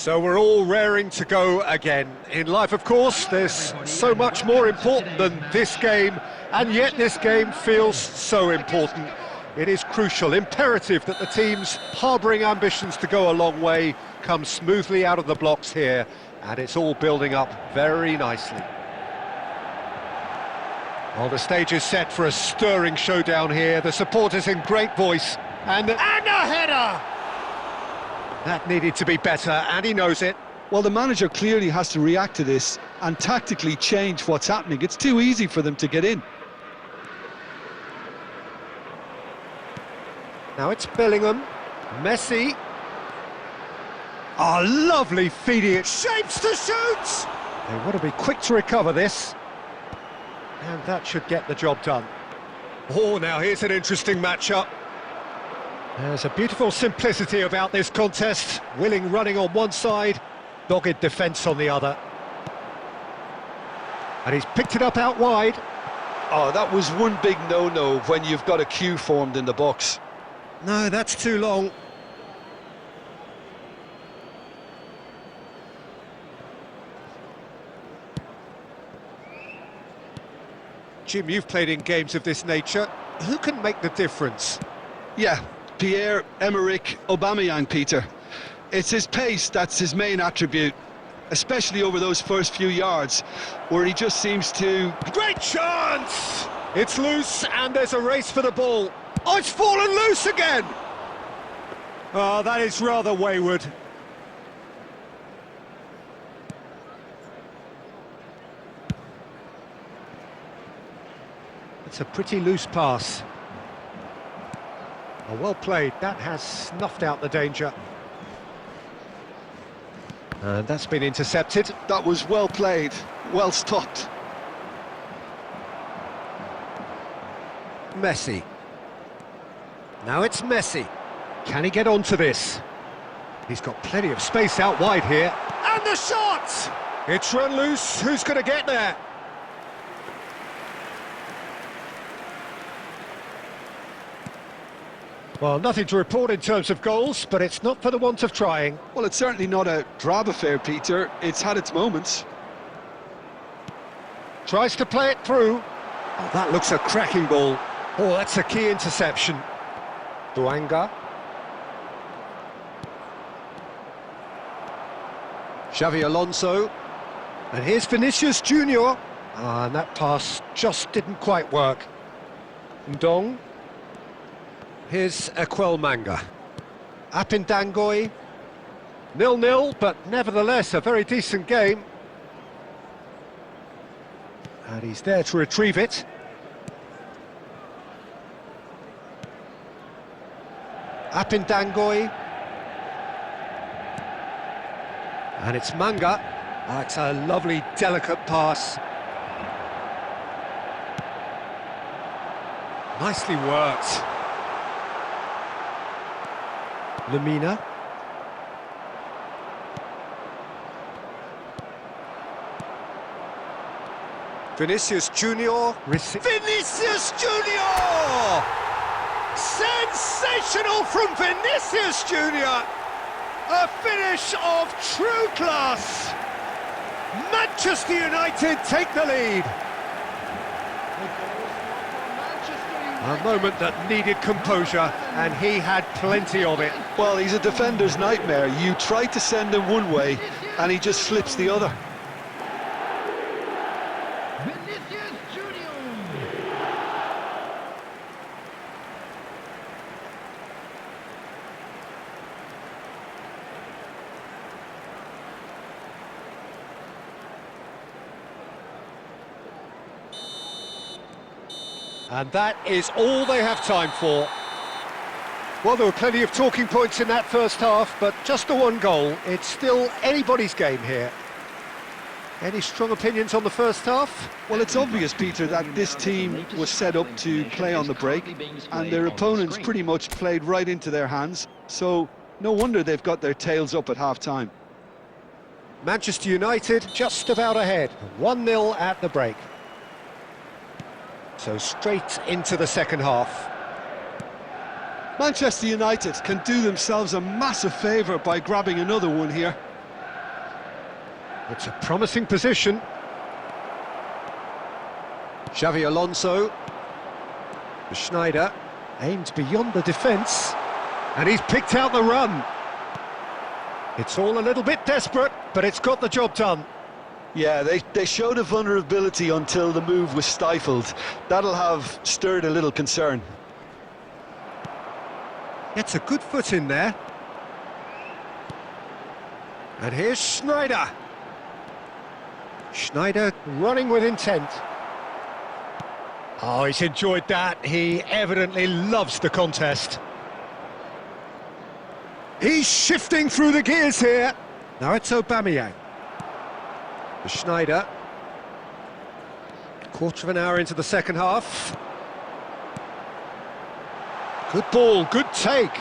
So we're all raring to go again. In life, of course, there's so much more important than this game, and yet this game feels so important. It is crucial, imperative that the teams harbouring ambitions to go a long way come smoothly out of the blocks here, and it's all building up very nicely. Well, the stage is set for a stirring showdown here. The supporters in great voice, and a header! That needed to be better, and he knows it. Well, the manager clearly has to react to this and tactically change what's happening. It's too easy for them to get in. Now it's Bellingham, Messi. Oh, lovely feeding, it shapes to shoot! They want to be quick to recover this. And that should get the job done. Oh, now here's an interesting matchup. There's a beautiful simplicity about this contest. Willing running on one side, dogged defence on the other. And he's picked it up out wide. Oh, that was one big no-no when you've got a queue formed in the box. No, that's too long. Jim, you've played in games of this nature. Who can make the difference? Yeah, Pierre-Emerick Aubameyang, Peter. It's his pace that's his main attribute, especially over those first few yards, where he just seems to... Great chance! It's loose, and there's a race for the ball. Oh, it's fallen loose again! Oh, that is rather wayward. It's a pretty loose pass. Oh, well played. That has snuffed out the danger. And that's been intercepted. That was well played, well stopped. Messi. Now it's Messi. Can he get onto this? He's got plenty of space out wide here. And the shot! It's run loose. Who's going to get there? Well, nothing to report in terms of goals, but it's not for the want of trying. Well, it's certainly not a drab affair, Peter. It's had its moments. Tries to play it through. Oh, that looks a cracking ball. Oh, that's a key interception. Duanga. Xavi Alonso. And here's Vinicius Junior. Ah, and that pass just didn't quite work. Ndong. Here's Ekwel Manga. Apindangoy. 0-0, but nevertheless a very decent game. And he's there to retrieve it. Apindangoy. And it's Manga. That's a lovely, delicate pass. Nicely worked. Lamina. Vinicius Junior. Vinicius Junior! Sensational from Vinicius Junior! A finish of true class! Manchester United take the lead. A moment that needed composure, and he had plenty of it. Well, he's a defender's nightmare. You try to send him one way, and he just slips the other. Vinicius Junior. And that is all they have time for. Well, there were plenty of talking points in that first half, but just the one goal. It's still anybody's game here. Any strong opinions on the first half? Well, it's obvious, Peter, that this team was set up to play on the break, and their opponents pretty much played right into their hands, so no wonder they've got their tails up at half-time. Manchester United just about ahead, 1-0 at the break. So straight into the second half. Manchester United can do themselves a massive favour by grabbing another one here. It's a promising position. Xavi Alonso. Schneider aimed beyond the defence, and he's picked out the run. It's all a little bit desperate, but it's got the job done. Yeah, they showed a vulnerability until the move was stifled. That'll have stirred a little concern. Gets a good foot in there. And here's Schneider. Schneider running with intent. Oh, he's enjoyed that. He evidently loves the contest. He's shifting through the gears here. Now it's Aubameyang. Schneider. Quarter of an hour into the second half. Good ball, good take.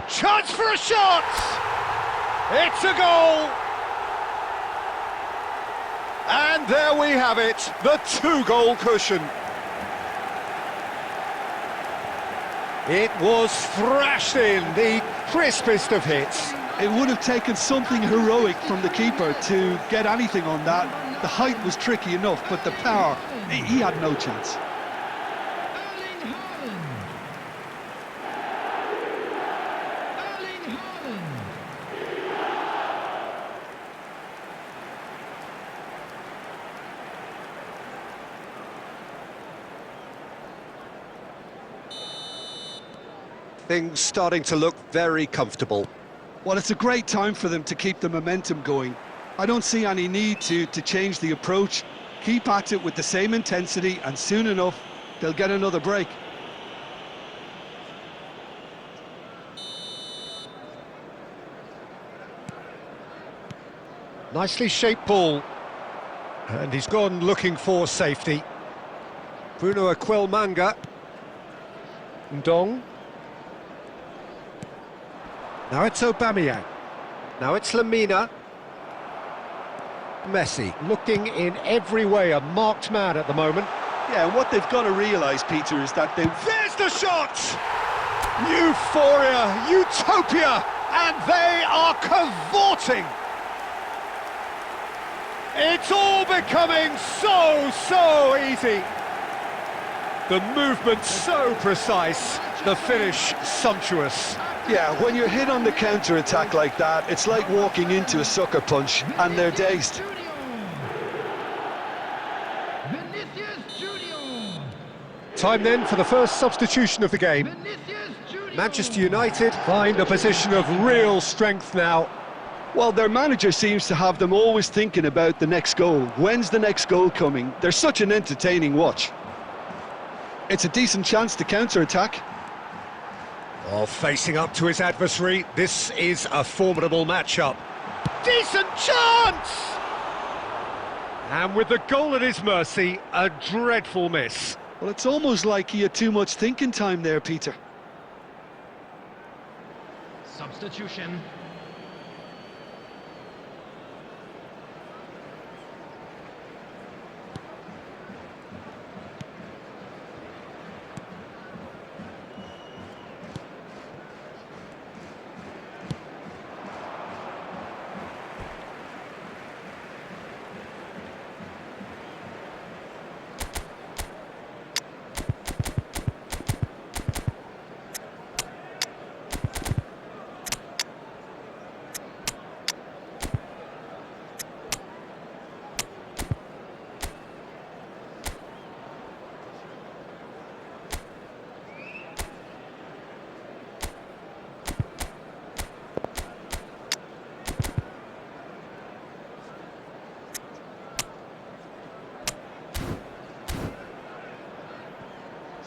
Chance for a shot! It's a goal! And there we have it, the two-goal cushion. It was thrashed in, the crispest of hits. It would have taken something heroic from the keeper to get anything on that. The height was tricky enough, but the power, he had no chance. Things starting to look very comfortable. Well, it's a great time for them to keep the momentum going. I don't see any need to change the approach. Keep at it with the same intensity, and soon enough, they'll get another break. Nicely shaped ball. And he's gone looking for safety. Bruno Aquilmanga. Ndong. Now it's Aubameyang. Now it's Lamina. Messi looking in every way a marked man at the moment. Yeah, and what they've got to realise, Peter, is that There's the shot! Euphoria, utopia, and they are cavorting. It's all becoming so easy. The movement so precise, the finish sumptuous. Yeah, when you're hit on the counter-attack like that, it's like walking into a sucker punch, and they're dazed. Time then for the first substitution of the game. Manchester United find a position of real strength now. Well, their manager seems to have them always thinking about the next goal. When's the next goal coming? They're such an entertaining watch. It's a decent chance to counter-attack. Oh, facing up to his adversary, this is a formidable matchup. Decent chance! And with the goal at his mercy, a dreadful miss. Well, it's almost like he had too much thinking time there, Peter. Substitution.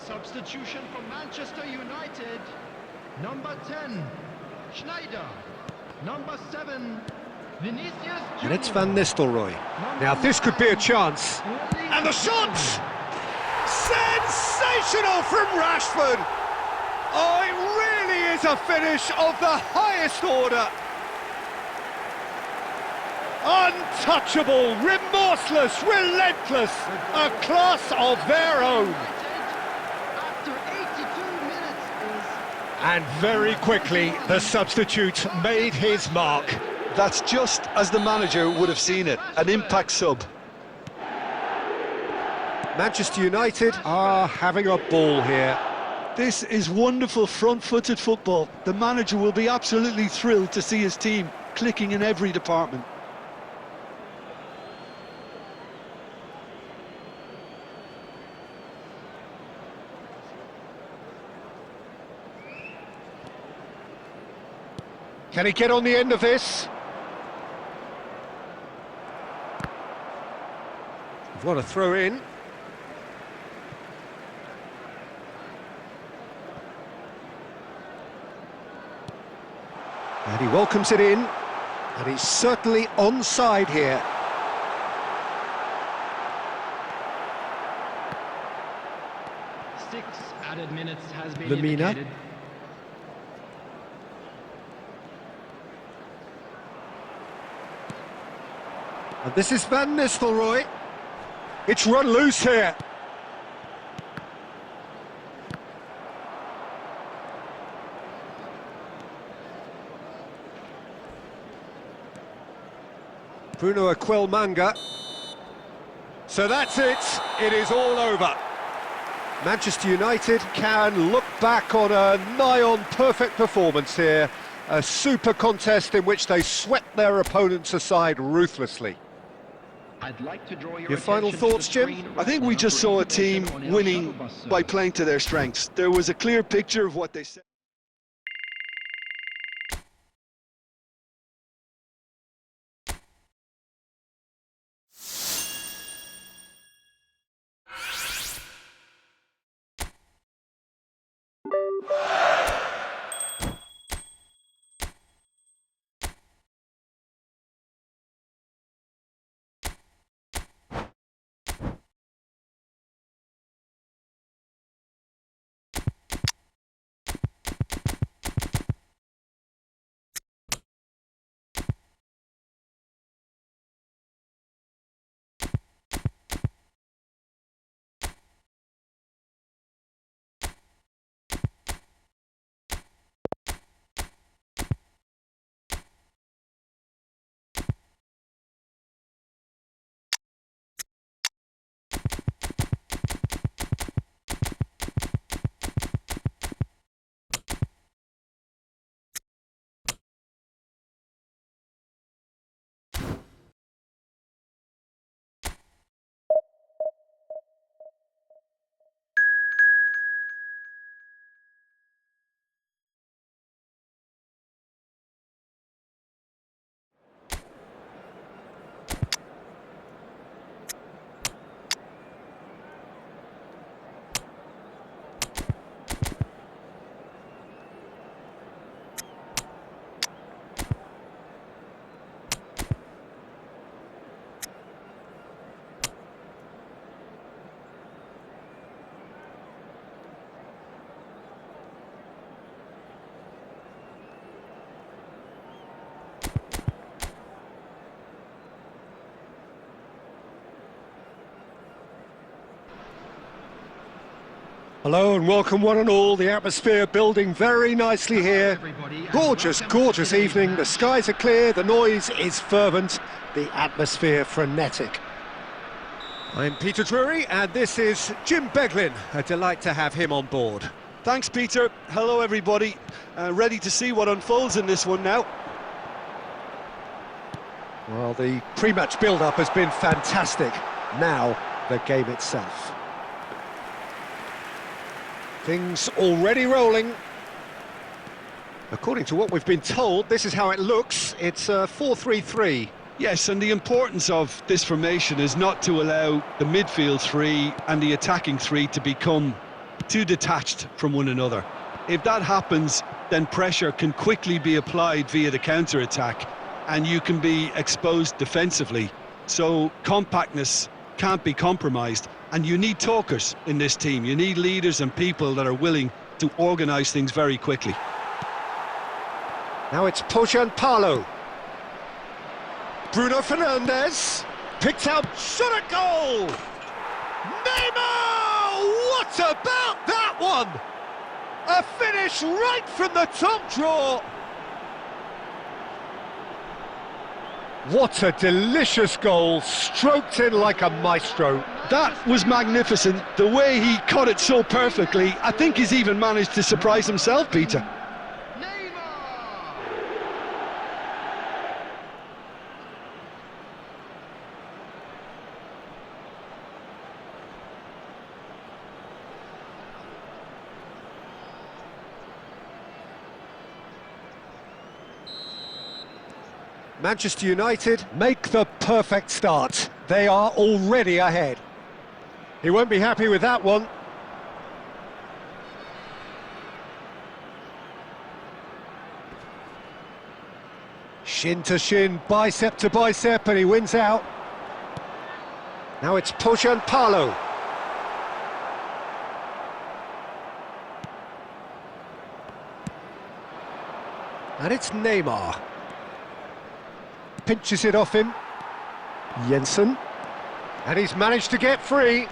Substitution for Manchester United. Number 10, Schneider. Number 7, Vinicius Junior. And it's Van Nistelrooy. Now this could be a chance. And the shot! Sensational from Rashford! Oh, it really is a finish of the highest order. Untouchable, remorseless, relentless, a class of their own. And very quickly, the substitute made his mark. That's just as the manager would have seen it, an impact sub. Manchester United are having a ball here. This is wonderful front-footed football. The manager will be absolutely thrilled to see his team clicking in every department. Can he get on the end of this? What a throw in. And he welcomes it in, and he's certainly onside here. Six added minutes has been Lamina. indicated. And this is Van Nistelrooy. It's run loose here. Bruno Aquelmanga. So that's it. It is all over. Manchester United can look back on a nigh-on perfect performance here. A super contest in which they swept their opponents aside ruthlessly. I'd like to draw Your final attention to thoughts, the Jim? screen I think we just saw a team winning by play. playing to their strengths. There was a clear picture of what they said. Hello and welcome one and all. The atmosphere building very nicely here. Gorgeous, gorgeous evening. The skies are clear, the noise is fervent, the atmosphere frenetic. I'm Peter Drury and this is Jim Beglin. A delight to have him on board. Thanks, Peter. Hello, everybody. Ready to see what unfolds in this one now. Well, the pre-match build-up has been fantastic. Now, the game itself. Things already rolling. According to what we've been told, this is how it looks. It's a 4-3-3. Yes, and the importance of this formation is not to allow the midfield three and the attacking three to become too detached from one another. If that happens, then pressure can quickly be applied via the counter-attack, and you can be exposed defensively. So compactness can't be compromised. And you need talkers in this team. You need leaders and people that are willing to organise things very quickly. Now it's Pojan Palo. Bruno Fernandes. Picked out, shot at goal! Neymar! What about that one? A finish right from the top draw. What a delicious goal, stroked in like a maestro. That was magnificent. The way he cut it so perfectly, I think he's even managed to surprise himself, Peter. Manchester United make the perfect start. They are already ahead. He won't be happy with that one. Shin to shin, bicep to bicep, and he wins out. Now it's Palo. And it's Neymar. Pinches it off him. Jensen. And he's managed to get free.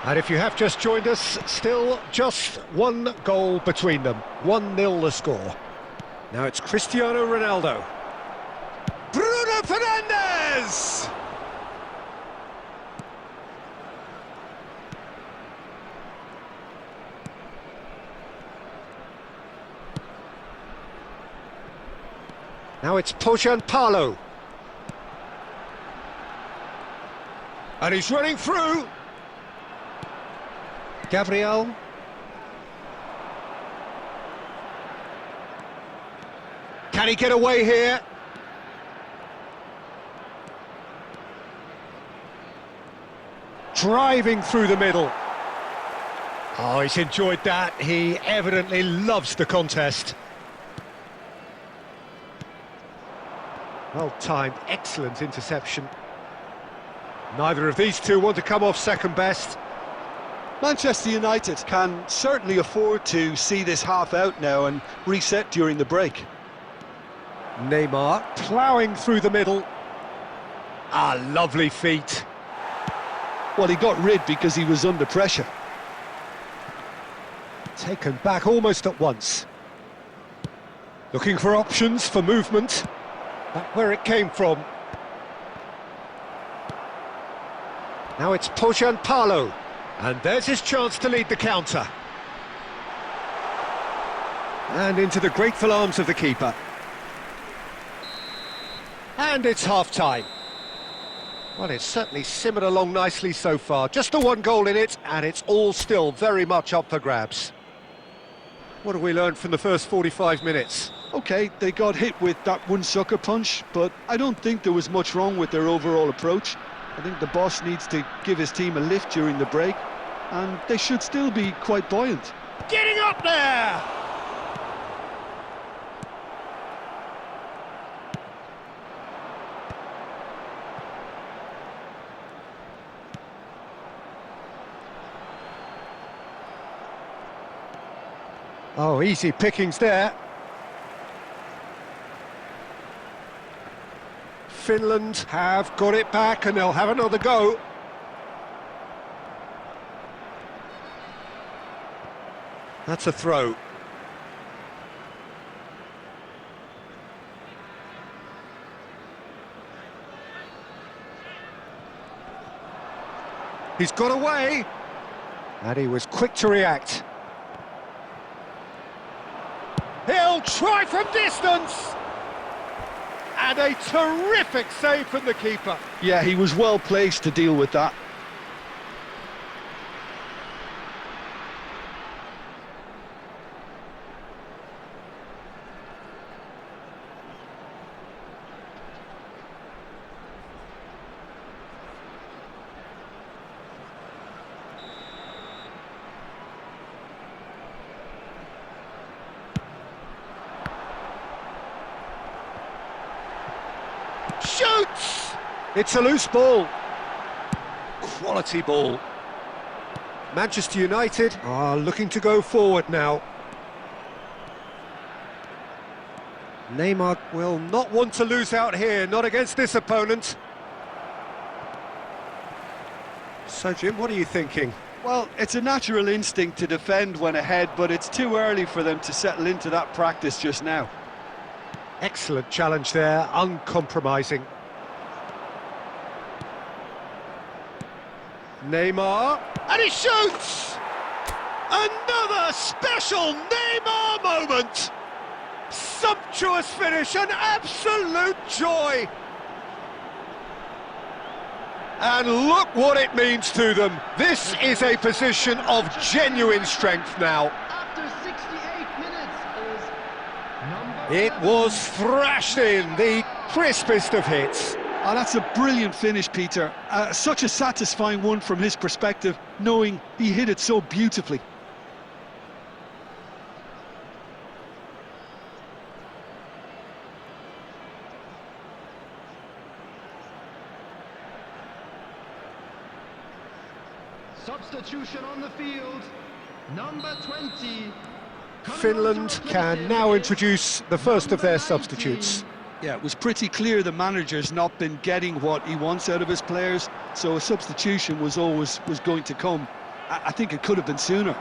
And if you have just joined us, still just one goal between them. 1-0 the score. Now it's Cristiano Ronaldo. Bruno Fernandes! Now it's Palo. And he's running through. Gabriel. Can he get away here? Driving through the middle. Oh, he's enjoyed that. He evidently loves the contest. Well-timed, excellent interception. Neither of these two want to come off second best. Manchester United can certainly afford to see this half out now and reset during the break. Neymar ploughing through the middle. Ah, lovely feet. Well, he got rid because he was under pressure. Taken back almost at once. Looking for options for movement. Back where it came from. Now it's Palo. And there's his chance to lead the counter. And into the grateful arms of the keeper. And it's half-time. Well, it's certainly simmered along nicely so far. Just the one goal in it, and it's all still very much up for grabs. What have we learned from the first 45 minutes? OK, they got hit with that one sucker punch, but I don't think there was much wrong with their overall approach. I think the boss needs to give his team a lift during the break, and they should still be quite buoyant. Getting up there! Oh, easy pickings there. Finland have got it back and they'll have another go. That's a throw. He's got away. And he was quick to react. He'll try from distance! And a terrific save from the keeper. Yeah, he was well placed to deal with that. Shoots! It's a loose ball. Quality ball. Manchester United are looking to go forward now. Neymar will not want to lose out here, not against this opponent. So, Jim, what are you thinking? Well, it's a natural instinct to defend when ahead, but it's too early for them to settle into that practice just now. Excellent challenge there, uncompromising. Neymar, and he shoots! Another special Neymar moment! Sumptuous finish, an absolute joy! And look what it means to them. This is a position of genuine strength now. After 68 minutes is number It 7. was thrashed in, the crispest of hits. Oh, that's a brilliant finish, Peter. Such a satisfying one from his perspective, knowing he hit it so beautifully. Substitution on the field. Number 20. Finland can now introduce the first of their substitutes. Yeah, it was pretty clear the manager's not been getting what he wants out of his players, so a substitution was going to come. I think it could have been sooner.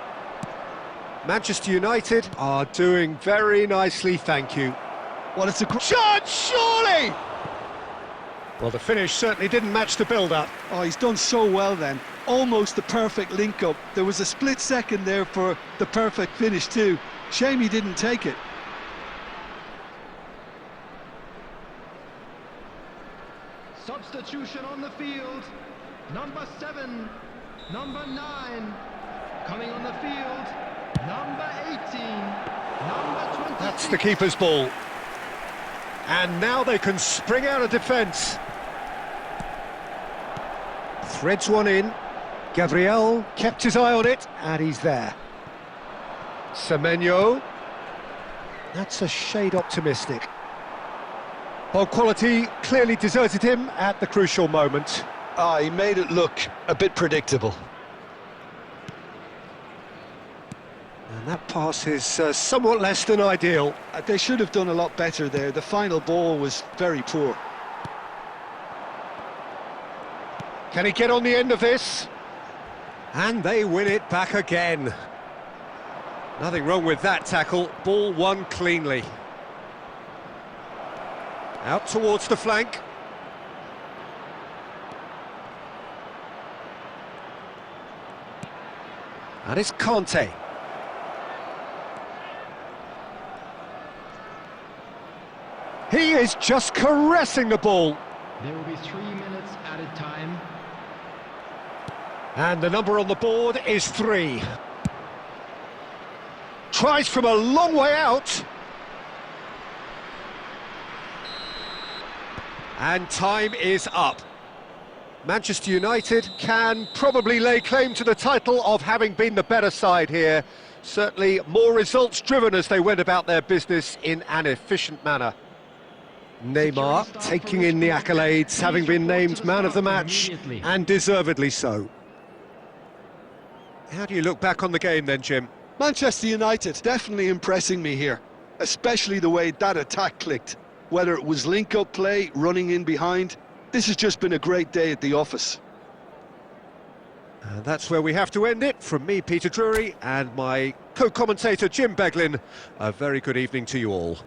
Manchester United are doing very nicely, thank you. Well, it's a Shot, surely! Well, the finish certainly didn't match the build-up. Oh, he's done so well then. Almost the perfect link-up. There was a split second there for the perfect finish too. Shame he didn't take it. Substitution on the field. Number 7. Number 9. Coming on the field. Number 18. Number 20. That's the keeper's ball. And now they can spring out of defence. Threads one in. Gabriel kept his eye on it, and he's there. Semenyo. That's a shade optimistic. Ball quality clearly deserted him at the crucial moment. He made it look a bit predictable. And that pass is somewhat less than ideal. They should have done a lot better there. The final ball was very poor. Can he get on the end of this? And they win it back again. Nothing wrong with that tackle. Ball won cleanly. Out towards the flank. And it's Conte. He is just caressing the ball. There will be 3 minutes added time. And the number on the board is 3. Tries from a long way out. And time is up. Manchester United can probably lay claim to the title of having been the better side here. Certainly more results driven as they went about their business in an efficient manner. Neymar taking in the accolades, having been named man of the match, and deservedly so. How do you look back on the game then, Jim? Manchester United definitely impressing me here, especially the way that attack clicked. Whether it was link-up play, running in behind, this has just been a great day at the office. And that's where we have to end it. From me, Peter Drury, and my co-commentator, Jim Beglin, a very good evening to you all.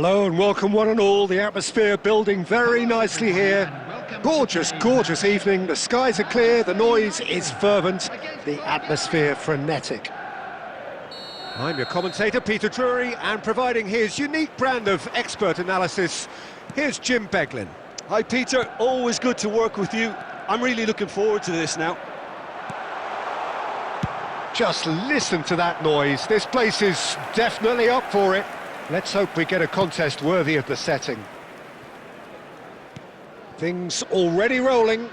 Hello and welcome one and all. The atmosphere building very nicely here. Gorgeous, gorgeous evening. The skies are clear, the noise is fervent, the atmosphere frenetic. I'm your commentator, Peter Drury, and providing his unique brand of expert analysis, here's Jim Beglin. Hi Peter, always good to work with you. I'm really looking forward to this now. Just listen to that noise. This place is definitely up for it. Let's hope we get a contest worthy of the setting. Things already rolling.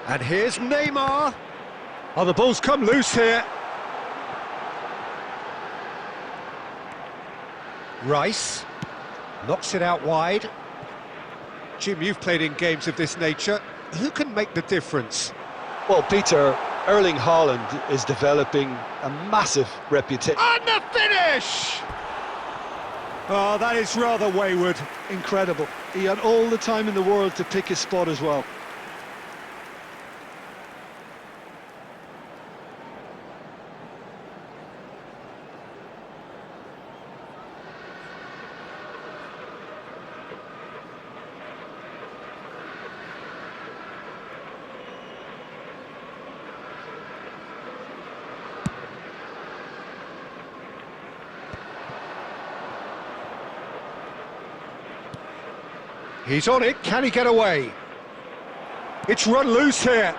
And here's Neymar. Oh, the ball's come loose here. Rice knocks it out wide. Jim, you've played in games of this nature. Who can make the difference? Well, Peter, Erling Haaland is developing a massive reputation. And the finish! Oh, that is rather wayward. Incredible. He had all the time in the world to pick his spot as well. He's on it, can he get away? It's run loose here.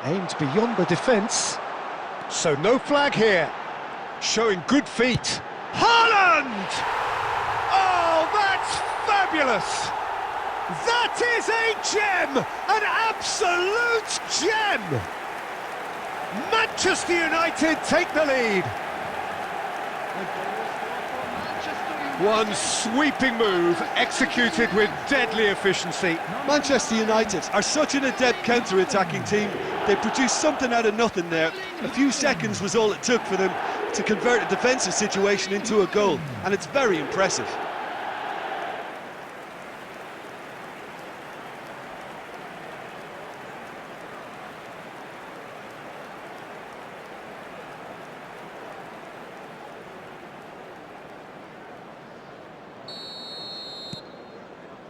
Aimed beyond the defence. So no flag here. Showing good feet. Haaland! Oh, that's fabulous! That is a gem! An absolute gem! Manchester United take the lead. One sweeping move, executed with deadly efficiency. Manchester United are such an adept counter-attacking team. They produced something out of nothing there. A few seconds was all it took for them to convert a defensive situation into a goal, and it's very impressive.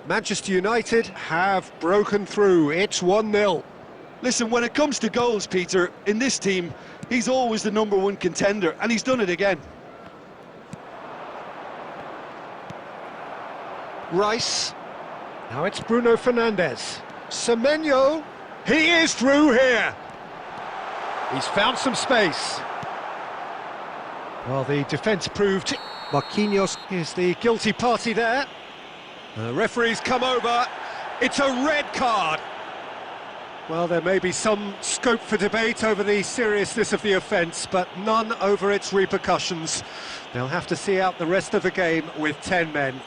Manchester United have broken through. It's 1-0. Listen, when it comes to goals, Peter, in this team, he's always the #1 contender, and he's done it again. Rice. Now it's Bruno Fernandes. Semenyo. He is through here. He's found some space. Well, the defence proved. Marquinhos is the guilty party there. The referee's come over. It's a red card. Well, there may be some scope for debate over the seriousness of the offence, but none over its repercussions. They'll have to see out the rest of the game with 10 men.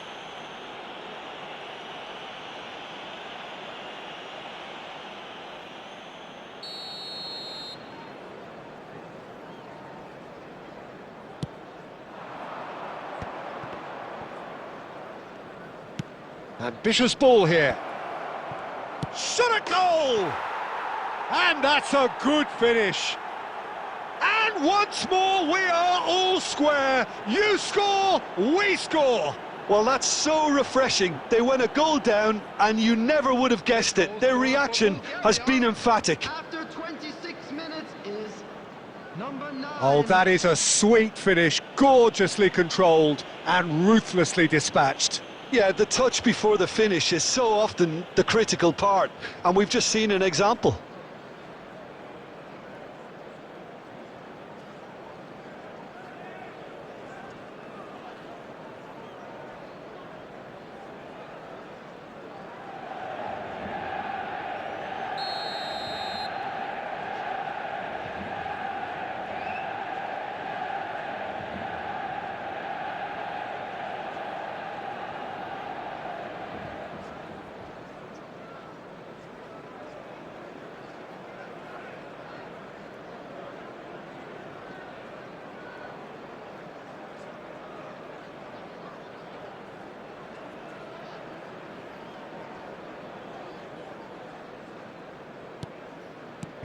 Ambitious ball here. Shot a goal! And that's a good finish. And once more we are all square. You score, we score. Well, that's so refreshing. They went a goal down and you never would have guessed it. Their reaction has been emphatic. After 26 minutes is number 9. Oh, that is a sweet finish, gorgeously controlled and ruthlessly dispatched. Yeah, the touch before the finish is so often the critical part, and we've just seen an example.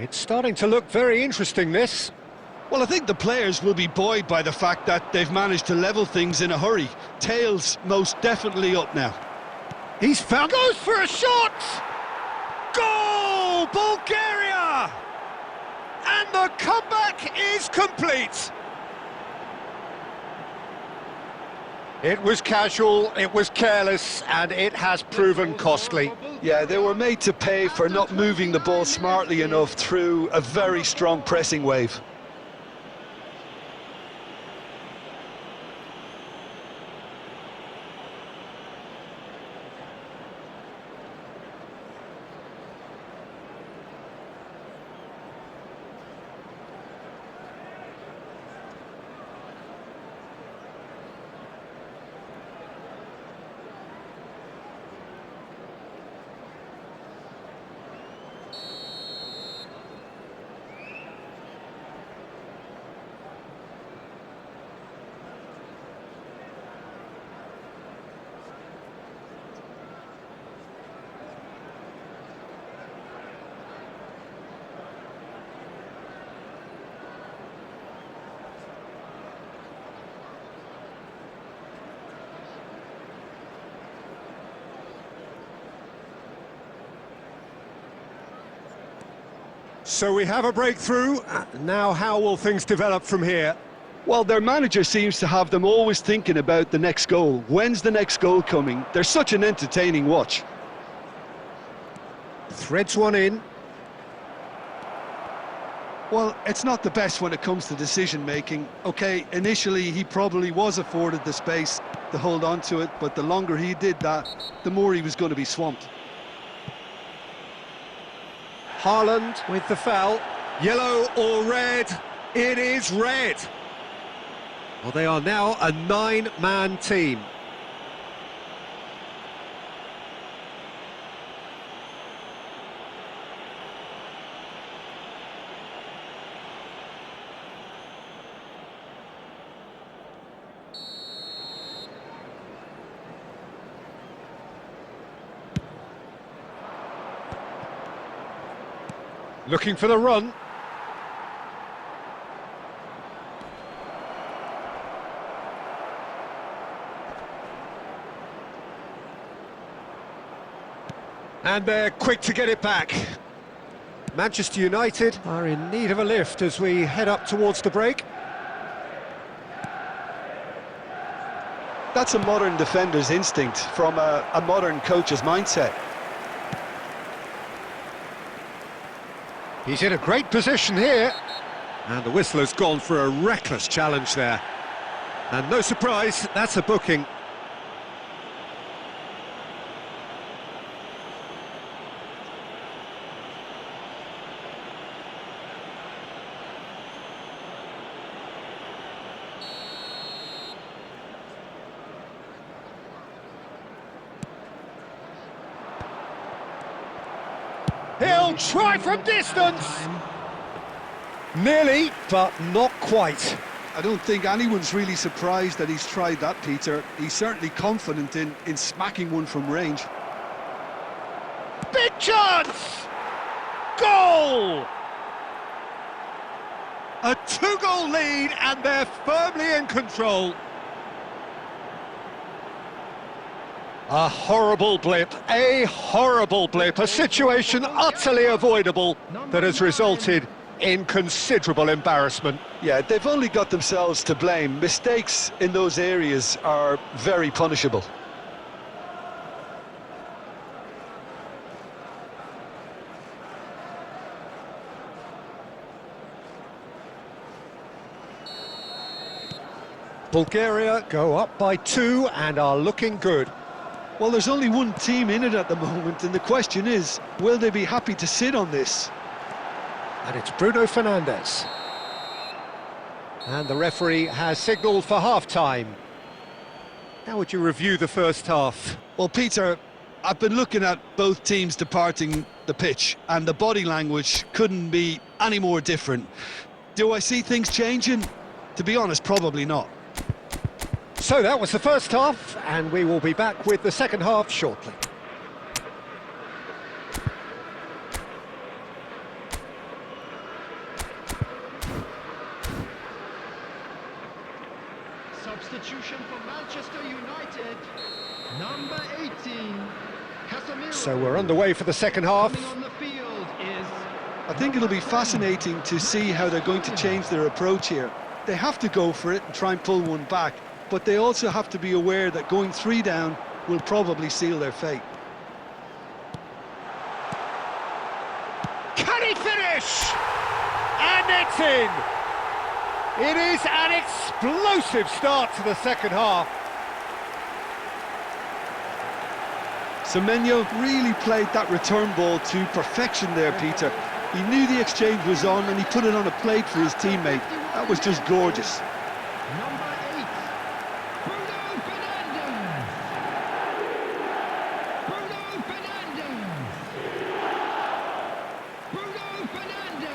It's starting to look very interesting, this. Well, I think the players will be buoyed by the fact that they've managed to level things in a hurry. Tails most definitely up now. He's found, goes for a shot! Goal! Bulgaria! And the comeback is complete. It was casual, it was careless, and it has proven costly. Yeah, they were made to pay for not moving the ball smartly enough through a very strong pressing wave. So we have a breakthrough. Now how will things develop from here? Well, their manager seems to have them always thinking about the next goal. When's the next goal coming? They're such an entertaining watch. Threads one in. Well, it's not the best when it comes to decision-making. OK, initially he probably was afforded the space to hold on to it, but the longer he did that, the more he was going to be swamped. Haaland with the foul. Yellow or red? It is red. Well, they are now a 9-man team. Looking for the run. And they're quick to get it back. Manchester United are in need of a lift as we head up towards the break. That's a modern defender's instinct from a modern coach's mindset. He's in a great position here. And the whistler's gone for a reckless challenge there. And no surprise, that's a booking. He'll try from distance! Nearly, but not quite. I don't think anyone's really surprised that he's tried that, Peter. He's certainly confident in smacking one from range. Big chance! Goal! A 2-goal lead and they're firmly in control. A horrible blip, a situation utterly avoidable that has resulted in considerable embarrassment. Yeah, they've only got themselves to blame. Mistakes in those areas are very punishable. Bulgaria go up by 2 and are looking good. Well, there's only one team in it at the moment, and the question is, will they be happy to sit on this? And it's Bruno Fernandes. And the referee has signalled for half-time. How would you review the first half? Well, Peter, I've been looking at both teams departing the pitch, and the body language couldn't be any more different. Do I see things changing? To be honest, probably not. So that was the first half, and we will be back with the second half shortly. Number 18, Casemiro. So we're underway for the second half. Coming on the field is... I think it'll be fascinating to see how they're going to change their approach here. They have to go for it and try and pull one back, but they also have to be aware that going 3 down will probably seal their fate. Can he finish? And it's in! It is an explosive start to the second half. Semenyo really played that return ball to perfection there, Peter. He knew the exchange was on and he put it on a plate for his teammate. That was just gorgeous. Number 8, Bruno Fernandes. Bruno Fernandes. Bruno Fernandes.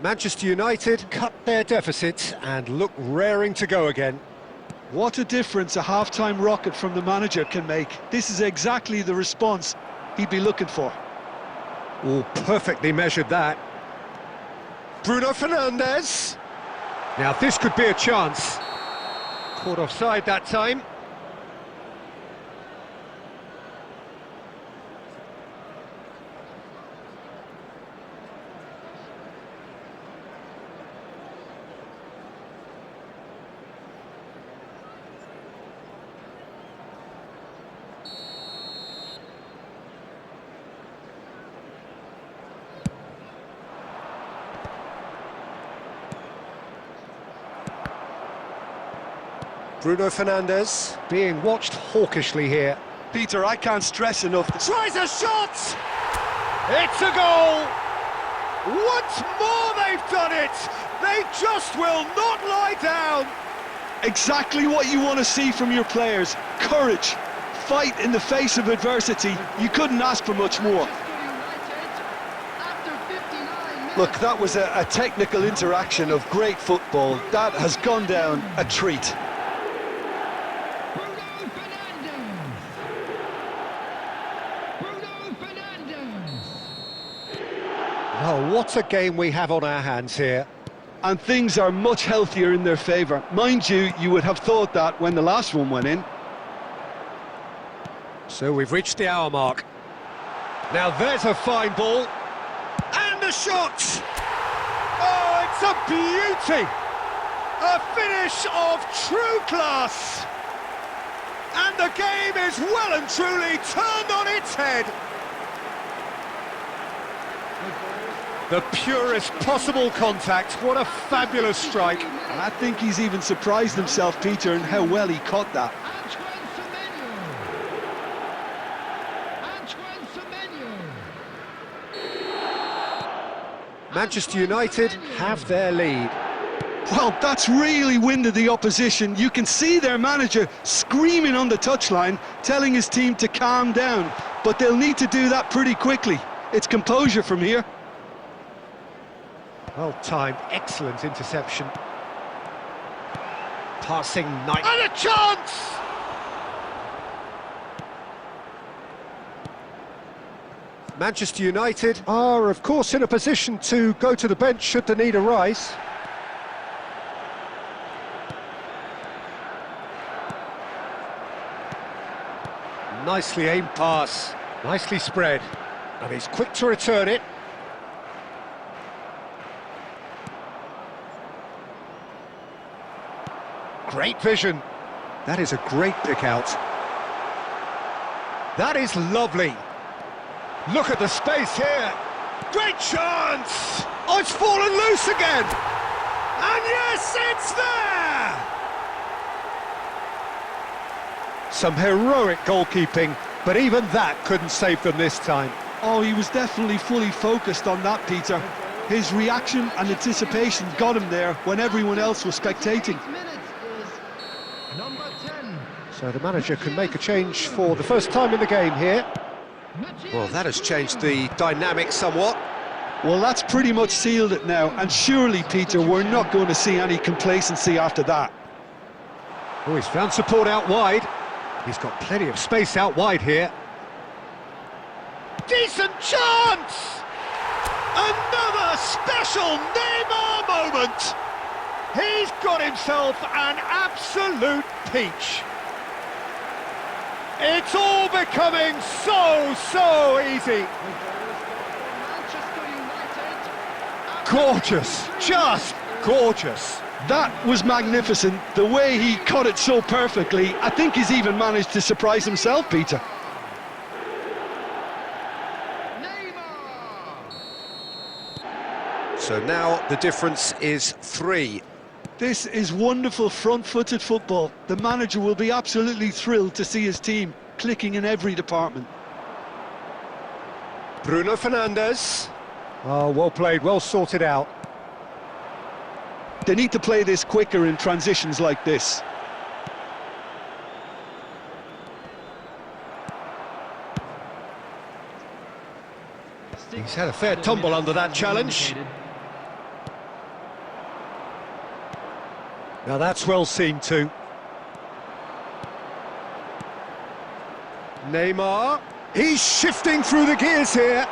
Manchester United cut their deficit and look raring to go again. What a difference a half-time rocket from the manager can make. This is exactly the response he'd be looking for. Oh, perfectly measured that. Bruno Fernandes. Now this could be a chance. Caught offside that time. Bruno Fernandes being watched hawkishly here. Peter, I can't stress enough. Tries a shot! It's a goal! Once more they've done it! They just will not lie down! Exactly what you want to see from your players. Courage, fight in the face of adversity. You couldn't ask for much more. Look, that was a technical interaction of great football. That has gone down a treat. Oh, what a game we have on our hands here. And things are much healthier in their favour. Mind you, you would have thought that when the last one went in. So we've reached the hour mark. Now there's a fine ball. And a shot! Oh, it's a beauty! A finish of true class! And the game is well and truly turned on its head. The purest possible contact. What a fabulous strike. And I think he's even surprised himself, Peter, in how well he caught that. Manchester United have their lead. Well, that's really winded the opposition. You can see their manager screaming on the touchline, telling his team to calm down. But they'll need to do that pretty quickly. It's composure from here. Well timed, excellent interception. Passing night. And a chance! Manchester United are, of course, in a position to go to the bench should the need arise. Nicely aimed pass, nicely spread, and he's quick to return it. Great vision. That is a great pick out. That is lovely. Look at the space here. Great chance! Oh, it's fallen loose again! And yes, it's there! Some heroic goalkeeping, but even that couldn't save them this time. Oh, he was definitely fully focused on that, Peter. His reaction and anticipation got him there when everyone else was spectating. So the manager can make a change for the first time in the game here. Well, that has changed the dynamic somewhat. Well, that's pretty much sealed it now, and surely, Peter, we're not going to see any complacency after that. Oh, he's found support out wide. He's got plenty of space out wide here. decent chance! Another special Neymar moment! He's got himself an absolute peach. It's all becoming so easy. Manchester United. Gorgeous, just gorgeous. That was magnificent. The way he cut it so perfectly, I think he's even managed to surprise himself, Peter. Neymar. So now the difference is 3. This is wonderful front-footed football. The manager will be absolutely thrilled to see his team clicking in every department. Bruno Fernandes. Oh, well played, well sorted out. They need to play this quicker in transitions like this. He's had a fair tumble under that challenge. Now that's well seen too. Neymar. He's shifting through the gears here.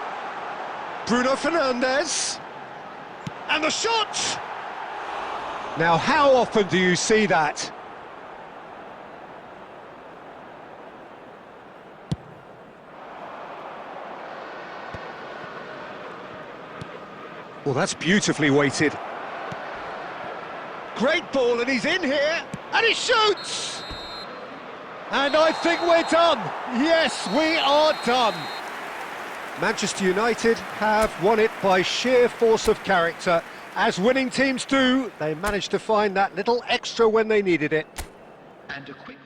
Bruno Fernandes. And the shot! Now how often do you see that? Well, that's beautifully weighted. Great ball, and he's in here, and he shoots! And I think we're done. Yes, we are done. Manchester United have won it by sheer force of character. As winning teams do, they managed to find that little extra when they needed it. And a quick